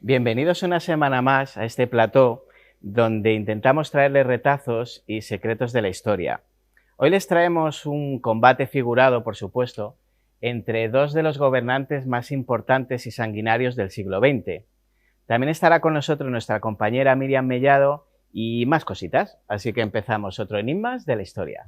Bienvenidos una semana más a este plató donde intentamos traerles retazos y secretos de la historia. Hoy les traemos un combate figurado, por supuesto, entre dos de los gobernantes más importantes y sanguinarios del siglo XX. También estará con nosotros nuestra compañera Miriam Mellado y más cositas, así que empezamos otro Enigmas de la historia.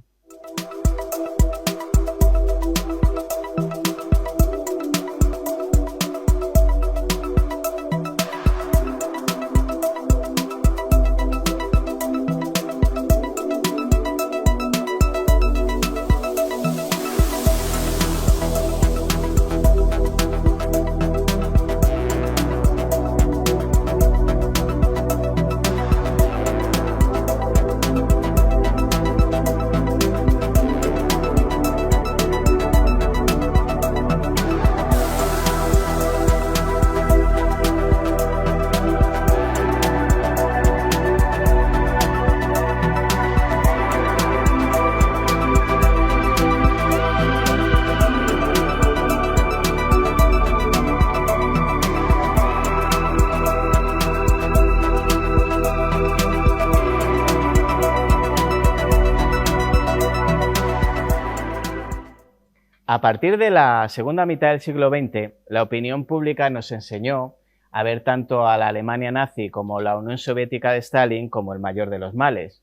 A partir de la segunda mitad del siglo XX, la opinión pública nos enseñó a ver tanto a la Alemania nazi como la Unión Soviética de Stalin como el mayor de los males.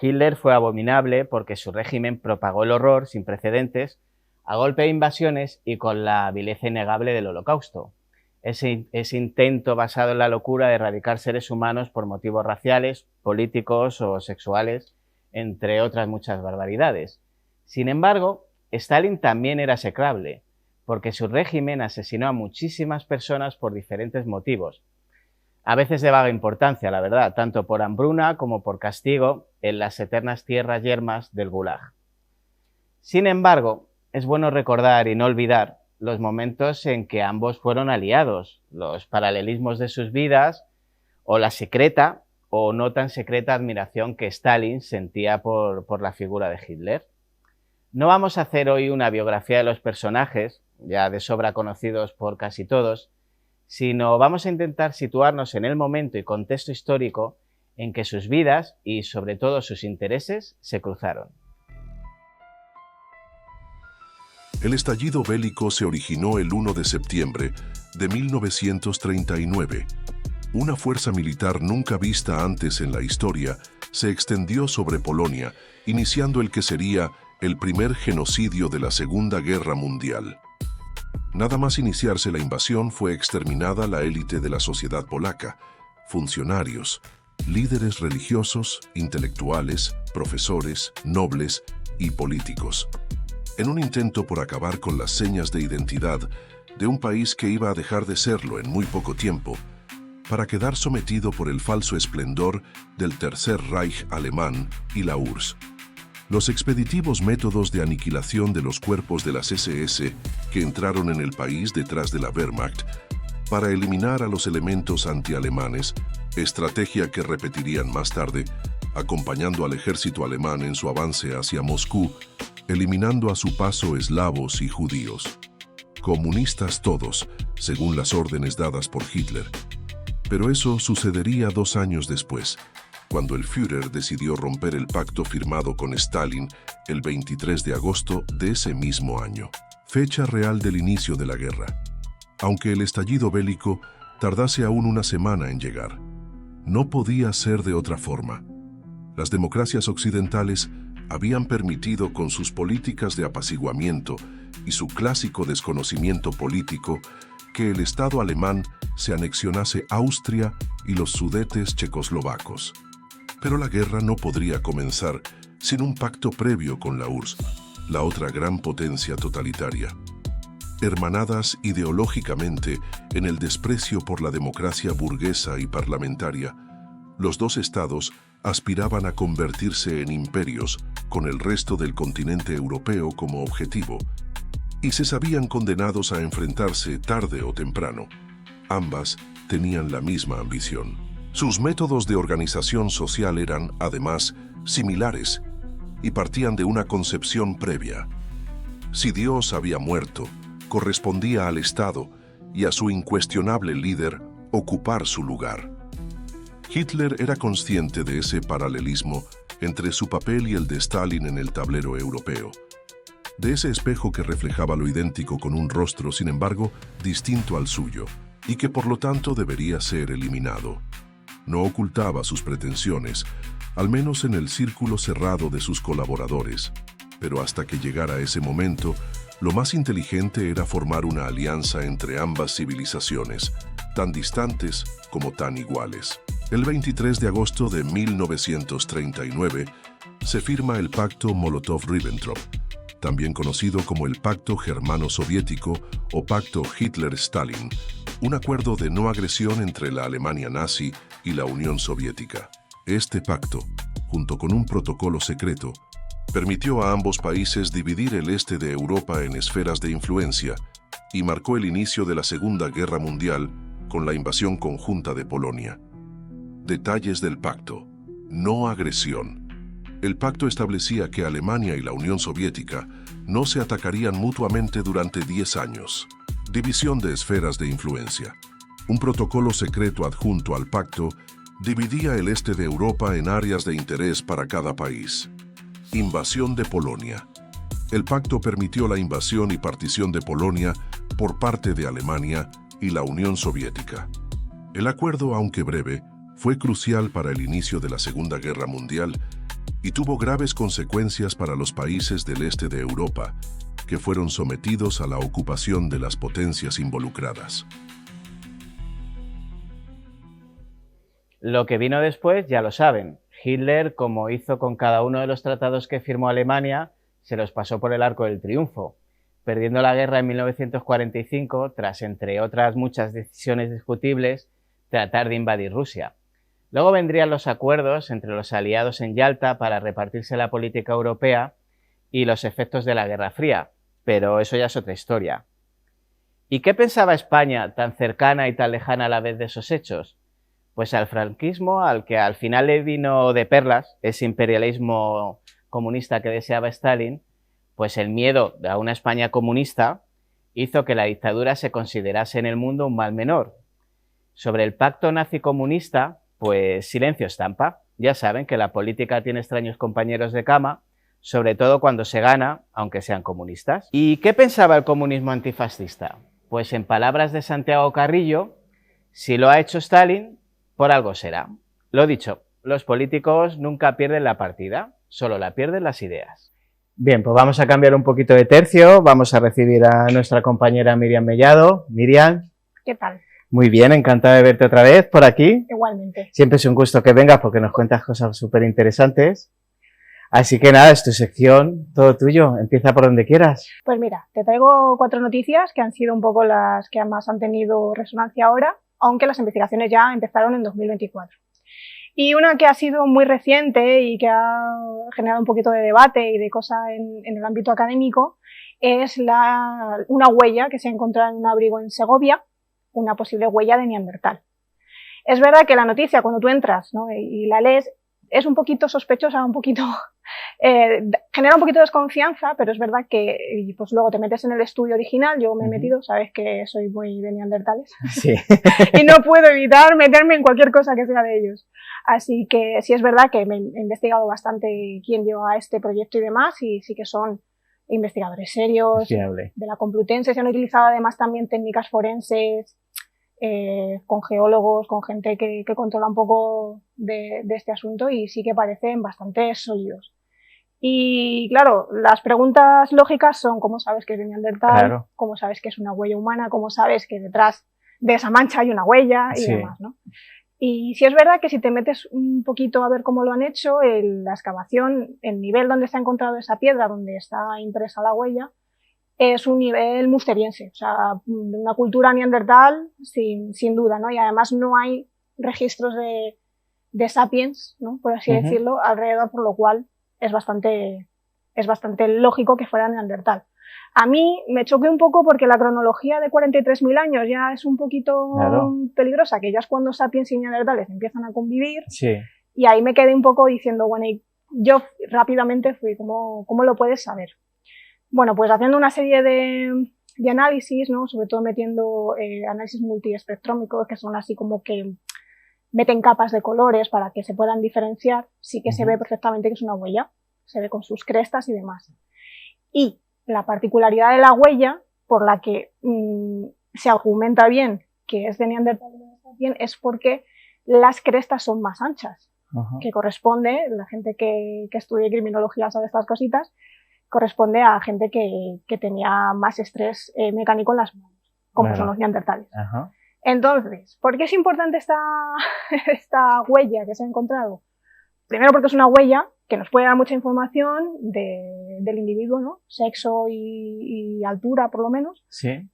Hitler fue abominable porque su régimen propagó el horror sin precedentes a golpe de invasiones y con la vileza innegable del Holocausto. Ese intento basado en la locura de erradicar seres humanos por motivos raciales, políticos o sexuales, entre otras muchas barbaridades. Sin embargo, Stalin también era execrable, porque su régimen asesinó a muchísimas personas por diferentes motivos, a veces de vaga importancia, la verdad, tanto por hambruna como por castigo en las eternas tierras yermas del Gulag. Sin embargo, es bueno recordar y no olvidar los momentos en que ambos fueron aliados, los paralelismos de sus vidas o la secreta o no tan secreta admiración que Stalin sentía por la figura de Hitler. No vamos a hacer hoy una biografía de los personajes, ya de sobra conocidos por casi todos, sino vamos a intentar situarnos en el momento y contexto histórico en que sus vidas y sobre todo sus intereses se cruzaron. El estallido bélico se originó el 1 de septiembre de 1939. Una fuerza militar nunca vista antes en la historia se extendió sobre Polonia, iniciando el que sería el primer genocidio de la Segunda Guerra Mundial. Nada más iniciarse la invasión fue exterminada la élite de la sociedad polaca, funcionarios, líderes religiosos, intelectuales, profesores, nobles y políticos, en un intento por acabar con las señas de identidad de un país que iba a dejar de serlo en muy poco tiempo, para quedar sometido por el falso esplendor del Tercer Reich alemán y la URSS. Los expeditivos métodos de aniquilación de los cuerpos de las SS que entraron en el país detrás de la Wehrmacht para eliminar a los elementos antialemanes, estrategia que repetirían más tarde, acompañando al ejército alemán en su avance hacia Moscú, eliminando a su paso eslavos y judíos. Comunistas todos, según las órdenes dadas por Hitler. Pero eso sucedería 2 años después, cuando el Führer decidió romper el pacto firmado con Stalin el 23 de agosto de ese mismo año, fecha real del inicio de la guerra. Aunque el estallido bélico tardase aún una semana en llegar, no podía ser de otra forma. Las democracias occidentales habían permitido con sus políticas de apaciguamiento y su clásico desconocimiento político que el Estado alemán se anexionase Austria y los Sudetes checoslovacos. Pero la guerra no podría comenzar sin un pacto previo con la URSS, la otra gran potencia totalitaria. Hermanadas ideológicamente en el desprecio por la democracia burguesa y parlamentaria, los dos estados aspiraban a convertirse en imperios con el resto del continente europeo como objetivo, y se sabían condenados a enfrentarse tarde o temprano. Ambas tenían la misma ambición. Sus métodos de organización social eran, además, similares y partían de una concepción previa. Si Dios había muerto, correspondía al Estado y a su incuestionable líder, ocupar su lugar. Hitler era consciente de ese paralelismo entre su papel y el de Stalin en el tablero europeo, de ese espejo que reflejaba lo idéntico con un rostro, sin embargo, distinto al suyo, y que por lo tanto debería ser eliminado. No ocultaba sus pretensiones, al menos en el círculo cerrado de sus colaboradores, pero hasta que llegara ese momento, lo más inteligente era formar una alianza entre ambas civilizaciones, tan distantes como tan iguales. El 23 de agosto de 1939 se firma el Pacto Molotov-Ribbentrop, también conocido como el Pacto Germano-Soviético o Pacto Hitler-Stalin, un acuerdo de no agresión entre la Alemania nazi y la Unión Soviética. Este pacto, junto con un protocolo secreto, permitió a ambos países dividir el este de Europa en esferas de influencia y marcó el inicio de la Segunda Guerra Mundial con la invasión conjunta de Polonia. Detalles del pacto. No agresión. El pacto establecía que Alemania y la Unión Soviética no se atacarían mutuamente durante 10 años. División de esferas de influencia. Un protocolo secreto adjunto al pacto dividía el este de Europa en áreas de interés para cada país. Invasión de Polonia. El pacto permitió la invasión y partición de Polonia por parte de Alemania y la Unión Soviética. El acuerdo, aunque breve, fue crucial para el inicio de la Segunda Guerra Mundial y tuvo graves consecuencias para los países del este de Europa, que fueron sometidos a la ocupación de las potencias involucradas. Lo que vino después ya lo saben. Hitler, como hizo con cada uno de los tratados que firmó Alemania, se los pasó por el arco del triunfo, perdiendo la guerra en 1945 tras, entre otras muchas decisiones discutibles, tratar de invadir Rusia. Luego vendrían los acuerdos entre los aliados en Yalta para repartirse la política europea y los efectos de la Guerra Fría, pero eso ya es otra historia. ¿Y qué pensaba España, tan cercana y tan lejana a la vez de esos hechos? Pues al franquismo, al que al final le vino de perlas, ese imperialismo comunista que deseaba Stalin, pues el miedo a una España comunista hizo que la dictadura se considerase en el mundo un mal menor. Sobre el pacto nazi-comunista, pues silencio estampa. Ya saben que la política tiene extraños compañeros de cama, sobre todo cuando se gana, aunque sean comunistas. ¿Y qué pensaba el comunismo antifascista? Pues en palabras de Santiago Carrillo, si lo ha hecho Stalin, por algo será. Lo dicho, los políticos nunca pierden la partida, solo la pierden las ideas. Bien, pues vamos a cambiar un poquito de tercio, vamos a recibir a nuestra compañera Miriam Mellado. Miriam. ¿Qué tal? Muy bien, encantada de verte otra vez por aquí. Igualmente. Siempre es un gusto que vengas porque nos cuentas cosas súper interesantes. Así que nada, es tu sección, todo tuyo, empieza por donde quieras. Pues mira, te traigo 4 noticias que han sido un poco las que más han tenido resonancia ahora, aunque las investigaciones ya empezaron en 2024. Y una que ha sido muy reciente y que ha generado un poquito de debate y de cosa en el ámbito académico es una huella que se ha encontrado en un abrigo en Segovia, una posible huella de Neandertal. Es verdad que la noticia, cuando tú entras, ¿no?, y la lees, es un poquito sospechosa, un poquito genera un poquito de desconfianza, pero es verdad que pues luego te metes en el estudio original. Yo me he metido, sabes que soy muy de neandertales, sí. Y no puedo evitar meterme en cualquier cosa que sea de ellos. Así que sí es verdad que me he investigado bastante quién lleva este proyecto y demás, y sí que son investigadores serios, fiable. De la Complutense. Se han utilizado además también técnicas forenses, con geólogos, con gente que controla un poco de este asunto, y sí que parecen bastante sólidos. Y claro, las preguntas lógicas son: ¿cómo sabes que es de Neandertal? Claro. ¿Cómo sabes que es una huella humana? ¿Cómo sabes que detrás de esa mancha hay una huella? Y demás, ¿no? Y sí es verdad que si te metes un poquito a ver cómo lo han hecho, la excavación, el nivel donde se ha encontrado esa piedra, donde está impresa la huella, es un nivel musteriense, o sea, de una cultura neandertal sin duda, ¿no? Y además no hay registros de sapiens, ¿no?, por así decirlo, alrededor, por lo cual es bastante lógico que fuera neandertal. A mí me choqué un poco porque la cronología de 43.000 años ya es un poquito peligrosa, que ya es cuando sapiens y neandertales empiezan a convivir. Sí. Y ahí me quedé un poco diciendo, bueno, y yo rápidamente fui, ¿cómo lo puedes saber? Bueno, pues haciendo una serie de de análisis, ¿no? Sobre todo metiendo análisis multiespectrómicos, que son así como que meten capas de colores para que se puedan diferenciar, sí que se ve perfectamente que es una huella, se ve con sus crestas y demás. Y la particularidad de la huella, por la que se argumenta bien que es de Neandertal bien, es porque las crestas son más anchas, que corresponde, la gente que estudia criminología sabe estas cositas, corresponde a gente que tenía más estrés mecánico en las manos, como son los neandertales. Entonces, ¿por qué es importante esta huella que se ha encontrado? Primero porque es una huella que nos puede dar mucha información del individuo, ¿no? Sexo y altura, por lo menos. Sí.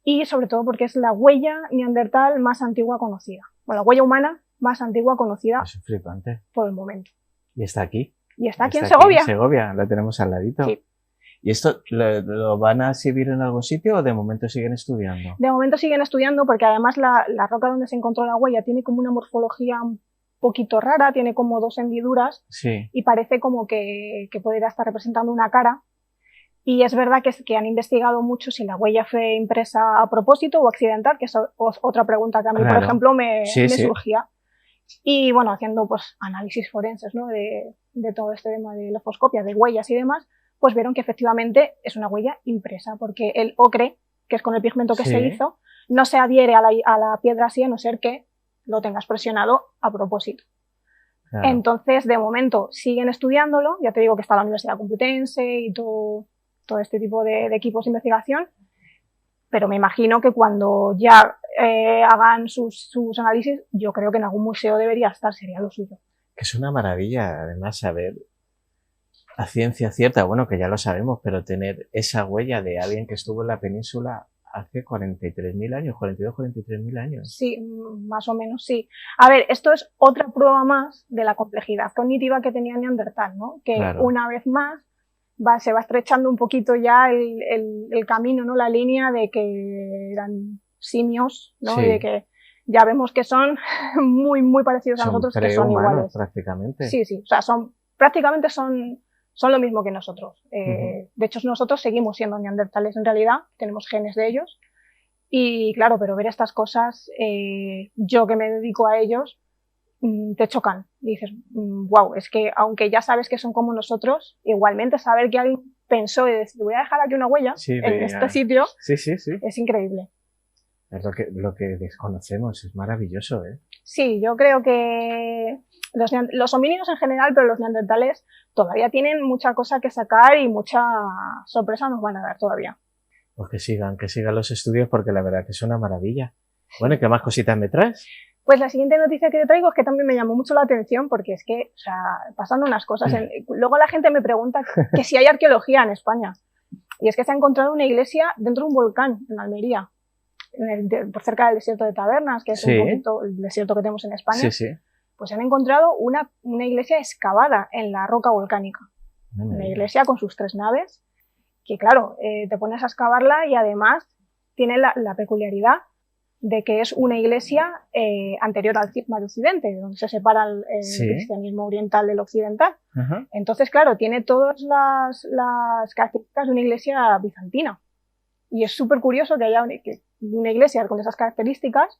Y sobre todo porque es la huella neandertal más antigua conocida. Bueno, la huella humana más antigua conocida. Es flipante. Por el momento. ¿Y está aquí? Y está aquí en Segovia. En Segovia, la tenemos al ladito. Sí. ¿Y esto lo van a exhibir en algún sitio o de momento siguen estudiando? De momento siguen estudiando porque además la roca donde se encontró la huella tiene como una morfología un poquito rara, tiene como 2 hendiduras y parece como que pudiera estar representando una cara. Y es verdad que han investigado mucho si la huella fue impresa a propósito o accidental, que es otra pregunta que a mí, por ejemplo, me surgía. Y bueno, haciendo pues análisis forenses, ¿no? de todo este tema de lefoscopia, de huellas y demás, pues vieron que efectivamente es una huella impresa, porque el ocre, que es con el pigmento que se hizo, no se adhiere a la piedra así, a no ser que lo tengas presionado a propósito. Claro. Entonces, de momento, siguen estudiándolo, ya te digo que está la Universidad Complutense y todo este tipo de equipos de investigación, pero me imagino que cuando ya hagan sus análisis, yo creo que en algún museo debería estar, sería lo suyo. Que es una maravilla, además, saber a ciencia cierta, bueno, que ya lo sabemos, pero tener esa huella de alguien que estuvo en la península hace 43.000 años, 43.000 años. Sí, más o menos, sí. A ver, esto es otra prueba más de la complejidad cognitiva que tenía Neandertal, ¿no? Que una vez más se va estrechando un poquito ya el camino, ¿no? La línea de que eran simios, ¿no? Y de que ya vemos que son muy, muy parecidos a nosotros, que son iguales. Prácticamente. Sí, o sea, prácticamente son lo mismo que nosotros. De hecho, nosotros seguimos siendo neandertales en realidad, tenemos genes de ellos. Y claro, pero ver estas cosas, yo que me dedico a ellos, te chocan. Dices, wow, es que aunque ya sabes que son como nosotros, igualmente saber que alguien pensó y decir, voy a dejar aquí una huella en este sitio, es increíble. Es lo que desconocemos, es maravilloso, ¿eh? Sí, yo creo que los homínidos en general, pero los neandertales todavía tienen mucha cosa que sacar y mucha sorpresa nos van a dar todavía. Pues que sigan los estudios porque la verdad que es una maravilla. Bueno, ¿y qué más cositas me traes? Pues la siguiente noticia que te traigo es que también me llamó mucho la atención porque es que, o sea, pasan unas cosas. Luego la gente me pregunta que si hay arqueología en España. Y es que se ha encontrado una iglesia dentro de un volcán en Almería, por cerca del desierto de Tabernas, que es un poquito el desierto que tenemos en España. Pues han encontrado una iglesia excavada en la roca volcánica. Una iglesia con sus 3 naves, que claro, te pones a excavarla y además tiene la peculiaridad de que es una iglesia anterior al cisma de Occidente, donde se separa el cristianismo oriental del occidental. Entonces, claro, tiene todas las características de una iglesia bizantina. Y es súper curioso que haya una iglesia con esas características,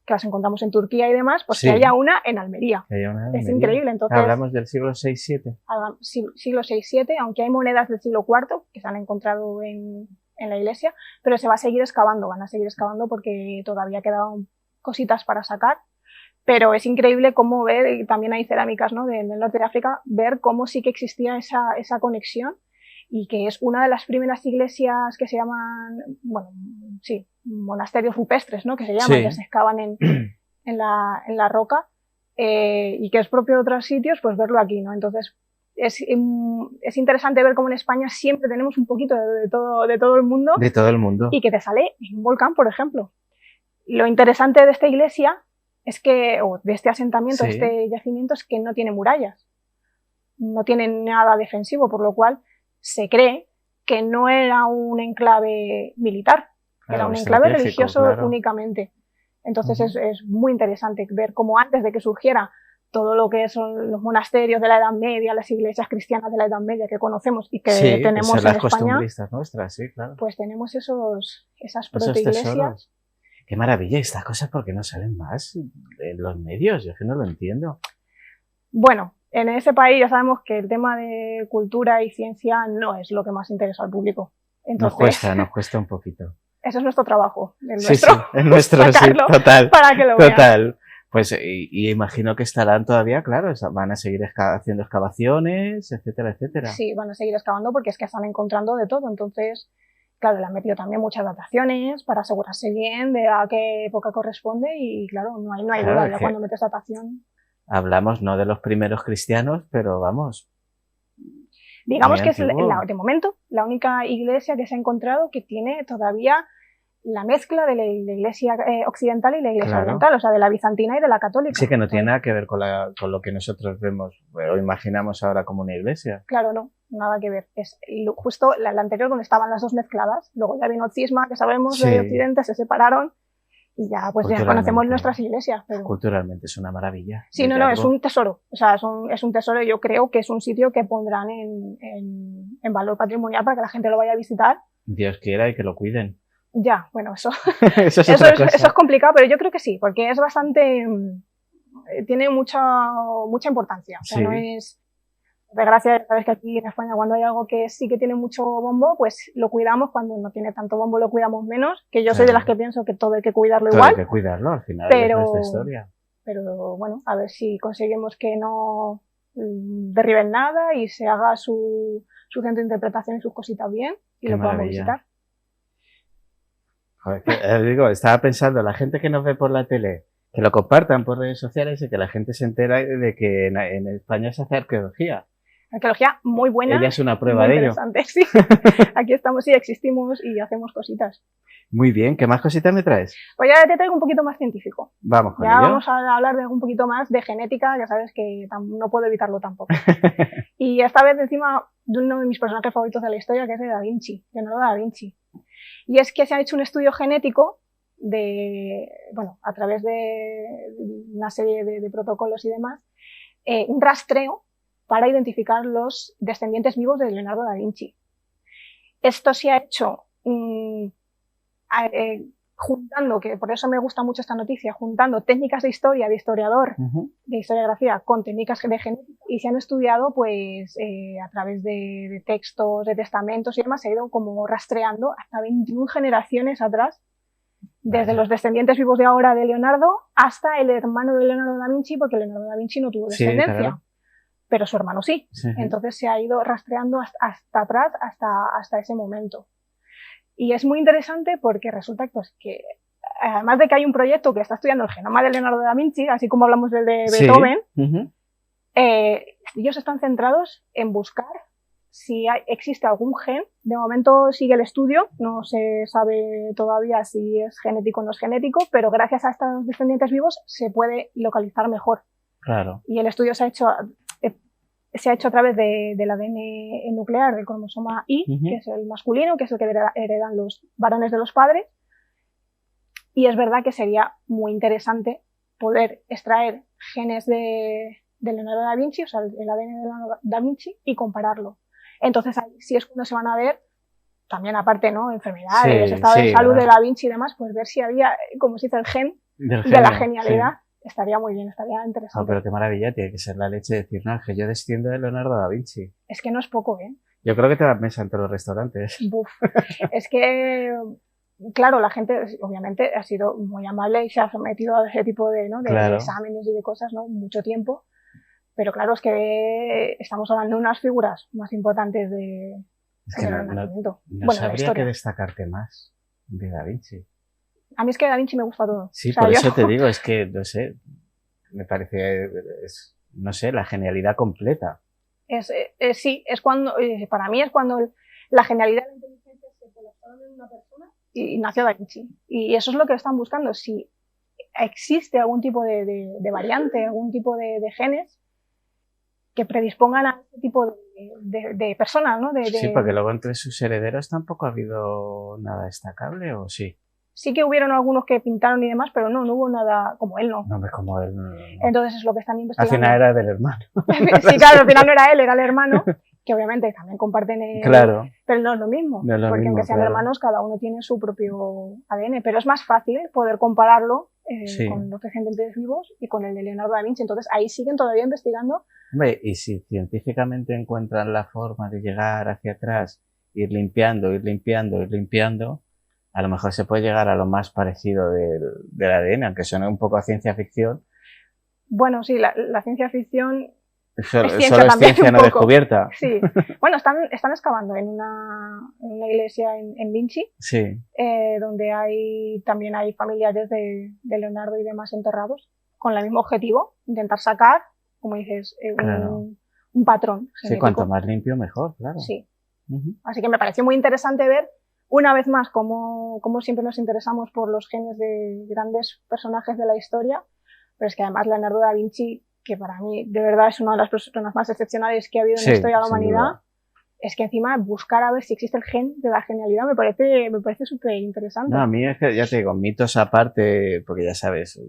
que las encontramos en Turquía y demás, pues que haya una en Almería. Es increíble. Entonces, hablamos del siglo VI-VII. Siglo VI-VII, aunque hay monedas del siglo IV que se han encontrado en la iglesia, pero se va a seguir excavando, van a seguir excavando porque todavía quedan cositas para sacar. Pero es increíble cómo ver, y también hay cerámicas, ¿no? del norte de África, ver cómo sí que existía esa conexión y que es una de las primeras iglesias que se llaman, monasterios rupestres, ¿no? Que se llaman, que se excavan en la roca y que es propio de otros sitios, pues verlo aquí, ¿no? Entonces es interesante ver cómo en España siempre tenemos un poquito de todo el mundo. De todo el mundo. Y que te sale en un volcán, por ejemplo. Lo interesante de esta iglesia es que, o de este asentamiento, de este yacimiento, es que no tiene murallas. No tiene nada defensivo, por lo cual se cree que no era un enclave militar, era un enclave religioso únicamente. Entonces es muy interesante ver cómo antes de que surgiera todo lo que son los monasterios de la Edad Media, las iglesias cristianas de la Edad Media que conocemos y que tenemos en las España, costumbristas nuestras, sí, claro. Pues tenemos esas protoiglesias. Qué maravilla, estas cosas, ¿por qué no salen más en los medios? Yo es que no lo entiendo. Bueno, en ese país ya sabemos que el tema de cultura y ciencia no es lo que más interesa al público. Entonces, nos cuesta un poquito. Ese es nuestro trabajo, Sí, es nuestro, sí, total. Para que lo vean. Total. Pues, y imagino que estarán todavía, claro, van a seguir haciendo excavaciones, etcétera, etcétera. Sí, van a seguir excavando porque es que están encontrando de todo. Entonces, claro, le han metido también muchas dataciones para asegurarse bien de a qué época corresponde y, claro, no hay duda de cuando metes datación. Hablamos no de los primeros cristianos, pero vamos. Digamos que es, de momento, la única iglesia que se ha encontrado que tiene todavía la mezcla de la iglesia occidental y la iglesia oriental, o sea, de la bizantina y de la católica. Sí, que no tiene nada que ver con lo que nosotros vemos o imaginamos ahora como una iglesia. Claro, no, nada que ver. Es justo la anterior donde estaban las dos mezcladas. Luego ya vino el cisma, que sabemos, de Occidente, se separaron y ya pues ya conocemos nuestras iglesias. Pero... Culturalmente es una maravilla. Sí, no, es un tesoro. O sea, es un tesoro y yo creo que es un sitio que pondrán en valor patrimonial para que la gente lo vaya a visitar. Dios quiera y que lo cuiden. Ya, bueno, eso es complicado, pero yo creo que sí, porque es bastante, tiene mucha importancia. O sea, no es, de desgracia, sabes que aquí en España cuando hay algo que sí que tiene mucho bombo, pues lo cuidamos, cuando no tiene tanto bombo lo cuidamos menos, que yo soy de las que pienso que todo hay que cuidarlo igual. Hay que cuidarlo, al final es nuestra historia. Pero bueno, a ver si conseguimos que no derriben nada y se haga su centro de interpretación y sus cositas bien y lo podamos visitar. Digo, estaba pensando, la gente que nos ve por la tele, que lo compartan por redes sociales y que la gente se entera de que en España se hace arqueología. Arqueología muy buena. Ella es una prueba de ello. Sí. Aquí estamos, sí, existimos y hacemos cositas. Muy bien, ¿qué más cositas me traes? Pues ya te traigo un poquito más científico. Vamos con ello. ello. Vamos a hablar de un poquito más de genética, que sabes que no puedo evitarlo tampoco. Y esta vez encima de uno de mis personajes favoritos de la historia, que es de Da Vinci, Leonardo da Vinci. Y es que se ha hecho un estudio genético a través de una serie de protocolos y demás, un rastreo para identificar los descendientes vivos de Leonardo da Vinci. Esto se ha hecho juntando, que por eso me gusta mucho esta noticia, juntando técnicas de historia, de historiador, de historiografía, con técnicas de genética, y se han estudiado pues a través de textos, de testamentos y demás, se ha ido como rastreando hasta 21 generaciones atrás, desde los descendientes vivos de ahora de Leonardo hasta el hermano de Leonardo da Vinci, porque Leonardo da Vinci no tuvo descendencia. Claro. Pero su hermano sí. Entonces se ha ido rastreando hasta atrás, hasta ese momento. Y es muy interesante porque resulta pues, que, además de que hay un proyecto que está estudiando el genoma de Leonardo da Vinci, así como hablamos del de Beethoven, ellos están centrados en buscar si existe algún gen. De momento sigue el estudio, no se sabe todavía si es genético o no es genético, pero gracias a estos descendientes vivos se puede localizar mejor. Claro. Y el estudio se ha hecho a través del ADN nuclear del cromosoma Y, que es el masculino, que es el que heredan los varones de los padres. Y es verdad que sería muy interesante poder extraer genes de Leonardo da Vinci, o sea, el ADN de Leonardo da Vinci, y compararlo. Entonces, sí es cuando se van a ver, también aparte, ¿no? Enfermedades, estado de salud de da Vinci y demás, pues ver si había, como se dice, el gen de la genialidad. Sí. Estaría muy bien, estaría interesante. Oh, pero qué maravilla, tiene que ser la leche decir, no, que yo desciendo de Leonardo da Vinci. Es que no es poco, ¿eh? Yo creo que te dan mesa en todos los restaurantes. Buf. Es que, claro, la gente obviamente ha sido muy amable y se ha sometido a ese tipo de exámenes y de cosas, ¿no? Mucho tiempo. Pero claro, es que estamos hablando de unas figuras más importantes de... Es que no sabría qué destacarte más de Da Vinci. A mí es que Da Vinci me gusta todo. Sí, o sea, por eso te digo, es que, no sé, me parece, no sé, la genialidad completa. Sí, es cuando, para mí es cuando la genialidad y la inteligencia se colapsaron en una persona y nació Da Vinci. Y eso es lo que están buscando, si existe algún tipo de variante, algún tipo de genes que predispongan a este tipo de personas, ¿no? Sí, porque luego entre sus herederos tampoco ha habido nada destacable, ¿o sí? Sí que hubieron algunos que pintaron y demás, pero no hubo nada como él, no. No, como él. No. Entonces es lo que están investigando. Al final era del hermano. Sí, claro, al final no era él, era el hermano, que obviamente también comparten Claro. Pero no es lo mismo, no es lo porque mismo, aunque sean claro. hermanos, cada uno tiene su propio ADN, pero es más fácil poder compararlo Sí. con los descendientes vivos y con el de Leonardo da Vinci. Entonces ahí siguen todavía investigando. Hombre, y si científicamente encuentran la forma de llegar hacia atrás, ir limpiando, a lo mejor se puede llegar a lo más parecido del ADN, aunque suene un poco a ciencia ficción. Bueno, sí, la ciencia ficción Solo es es ciencia también ciencia un no poco. descubierta. Sí. Bueno, están excavando en una iglesia en Vinci, Sí. donde también hay familiares de Leonardo y demás enterrados, con el mismo objetivo, intentar sacar, como dices, Claro. un patrón Sí, genético. cuanto más limpio, mejor, claro. Sí. Uh-huh. Así que me pareció muy interesante ver, una vez más, cómo siempre nos interesamos por los genes de grandes personajes de la historia, pero es que además Leonardo da Vinci, que para mí de verdad es una de las personas más excepcionales que ha habido en la historia de la humanidad, es que encima buscar a ver si existe el gen de la genialidad me parece súper interesante. No, a mí es que, ya te digo, mitos aparte, porque ya sabes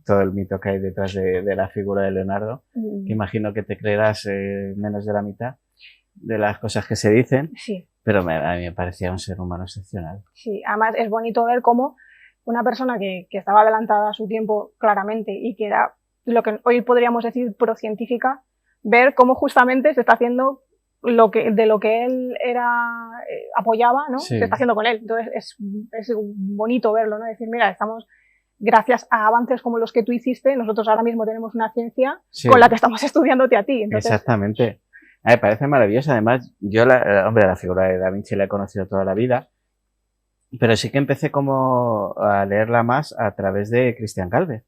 todo el mito que hay detrás de la figura de Leonardo, que imagino que te creerás menos de la mitad de las cosas que se dicen, sí. Pero a mí me parecía un ser humano excepcional. Sí, además es bonito ver cómo una persona que estaba adelantada a su tiempo claramente y que era lo que hoy podríamos decir procientífica, ver cómo justamente se está haciendo de lo que él apoyaba, ¿no? Sí. Se está haciendo con él. Entonces es bonito verlo, ¿no? Decir, mira, estamos, gracias a avances como los que tú hiciste, nosotros ahora mismo tenemos una ciencia con la que estamos estudiándote a ti. Entonces, exactamente. Me parece maravilloso. Además, yo, la figura de Da Vinci la he conocido toda la vida, pero sí que empecé como a leerla más a través de Cristian Calvet.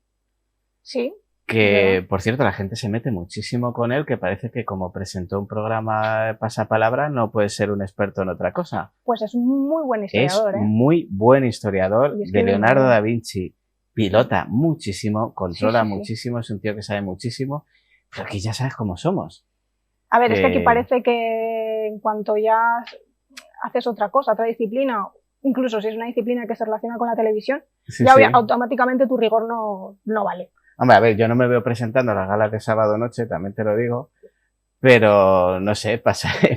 Sí. Que, por cierto, la gente se mete muchísimo con él, que parece que como presentó un programa de pasapalabra no puede ser un experto en otra cosa. Pues es un muy buen historiador. Es muy buen historiador es de Leonardo da Vinci. Pilota muchísimo, controla muchísimo, es un tío que sabe muchísimo, pero que ya sabes cómo somos. A ver, es que aquí parece que en cuanto ya haces otra cosa, otra disciplina, incluso si es una disciplina que se relaciona con la televisión, automáticamente tu rigor no vale. Hombre, a ver, yo no me veo presentando las galas de sábado noche, también te lo digo, pero no sé,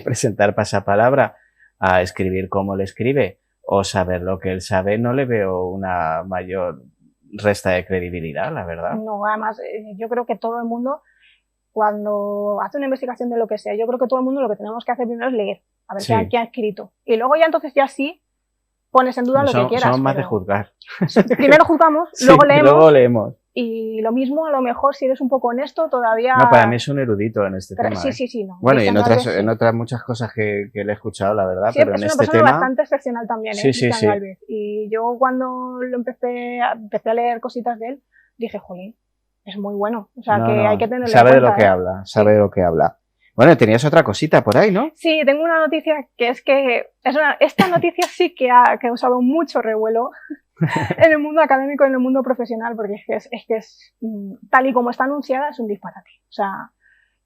presentar pasapalabra a escribir como le escribe o saber lo que él sabe, no le veo una mayor resta de credibilidad, la verdad. No, además, yo creo que todo el mundo, cuando hace una investigación de lo que sea, yo creo que todo el mundo lo que tenemos que hacer primero es leer, a ver qué ha escrito. Y luego ya entonces ya sí pones en duda lo que quieras. Somos más de juzgar. Primero juzgamos, luego leemos. Y lo mismo, a lo mejor, si eres un poco honesto, todavía... No, para mí es un erudito en este tema. Sí, no. Bueno, y en otras muchas cosas que le he escuchado, la verdad, sí, pero en este tema... es una persona bastante excepcional también, Sí. Galvez. Y yo cuando empecé a leer cositas de él, dije, jolín, es muy bueno. O sea, hay que tenerlo en cuenta. Sabe de lo que habla, sabe de lo que habla. Bueno, tenías otra cosita por ahí, ¿no? Sí, tengo una noticia que es que... esta noticia sí que ha causado mucho revuelo en el mundo académico y en el mundo profesional, porque es que tal y como está anunciada, es un disparate. O sea,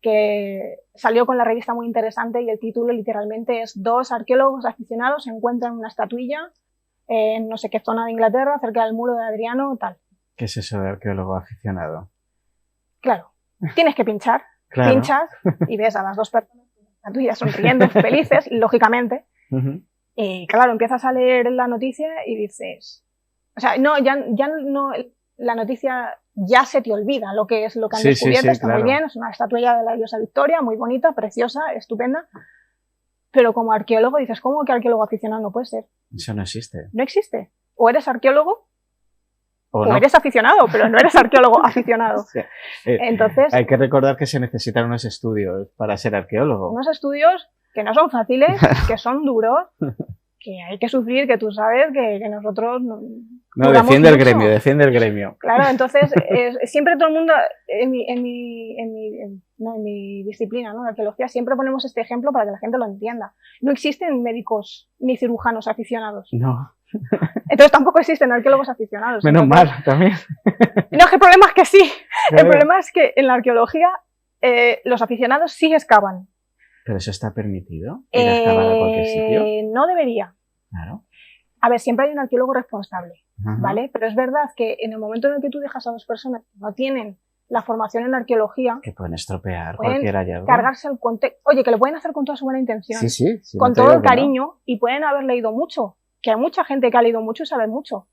que salió con la revista muy interesante y el título literalmente es: 2 arqueólogos aficionados encuentran una estatuilla en no sé qué zona de Inglaterra, cerca del muro de Adriano, tal. ¿Qué es eso de arqueólogo aficionado? Claro, tienes que pinchar. Claro. Pinchas y ves a las 2 personas con la estatuilla sonriendo, felices, lógicamente. Y claro, empiezas a leer la noticia y dices... O sea, ya no, la noticia ya se te olvida lo que han descubierto, está muy bien, es una estatuilla de la diosa Victoria, muy bonita, preciosa, estupenda, pero como arqueólogo dices, ¿cómo que arqueólogo aficionado no puede ser? Eso no existe. No existe. O eres arqueólogo o no. Eres aficionado, pero no eres arqueólogo aficionado. Sí. Entonces, hay que recordar que se necesitan unos estudios para ser arqueólogo. Unos estudios que no son fáciles, que son duros, que hay que sufrir, que tú sabes que nosotros... No, defiende el gremio. Claro, entonces siempre todo el mundo, en mi disciplina, ¿no? La arqueología, siempre ponemos este ejemplo para que la gente lo entienda. No existen médicos ni cirujanos aficionados. No. Entonces tampoco existen arqueólogos aficionados. Menos mal, también. No, que el problema es que sí. Claro. El problema es que en la arqueología los aficionados sí excavan. ¿Pero eso está permitido? ¿Ir a excavar a cualquier sitio? No debería. Claro. A ver, siempre hay un arqueólogo responsable, Ajá. ¿vale? Pero es verdad que en el momento en el que tú dejas a dos personas que no tienen la formación en arqueología, Que pueden estropear pueden cualquier hallazgo. cargarse el contexto. Oye, que lo pueden hacer con toda su buena intención, Sí, sí. Sí, con no te todo digo el que no. cariño, y pueden haber leído mucho, que hay mucha gente que ha leído mucho y sabe mucho.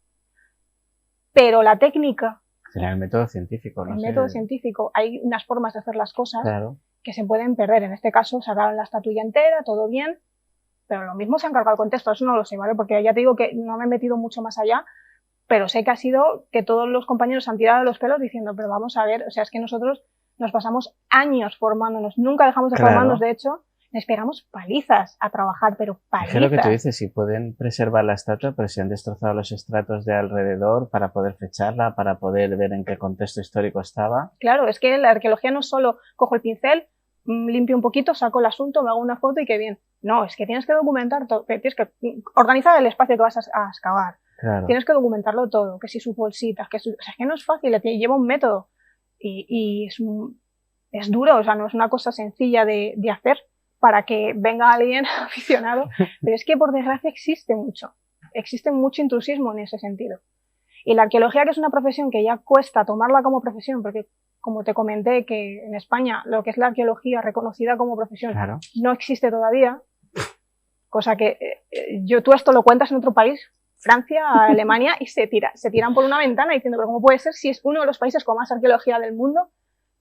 Pero la técnica, Será el método científico, no el sé. método científico, hay unas formas de hacer las cosas Claro. que se pueden perder. En este caso, sacaron la estatuilla entera, todo bien, pero lo mismo se han cargado el contexto, eso no lo sé, ¿vale? Porque ya te digo que no me he metido mucho más allá, pero sé que ha sido que todos los compañeros han tirado los pelos diciendo, pero vamos a ver, o sea, es que nosotros nos pasamos años formándonos, nunca dejamos de Claro. formarnos, de hecho, les pegamos palizas a trabajar, pero Es palizas. que lo que tú dices, si pueden preservar la estatua, pero si han destrozado los estratos de alrededor para poder fecharla, para poder ver en qué contexto histórico estaba. Claro, es que la arqueología no es solo cojo el pincel, limpio un poquito, saco el asunto, me hago una foto y qué bien. No, es que tienes que documentar todo, tienes que organizar el espacio que vas a excavar. Claro. Tienes que documentarlo todo, que si sus bolsitas, o sea, que no es fácil, lleva un método y es duro, o sea, no es una cosa sencilla de hacer para que venga alguien aficionado, pero es que por desgracia existe mucho intrusismo en ese sentido. Y la arqueología, que es una profesión que ya cuesta tomarla como profesión, porque como te comenté que en España lo que es la arqueología reconocida como profesión Claro. no existe todavía, cosa que tú esto lo cuentas en otro país, Francia, Alemania, y se tiran por una ventana diciendo, pero ¿cómo puede ser si es uno de los países con más arqueología del mundo?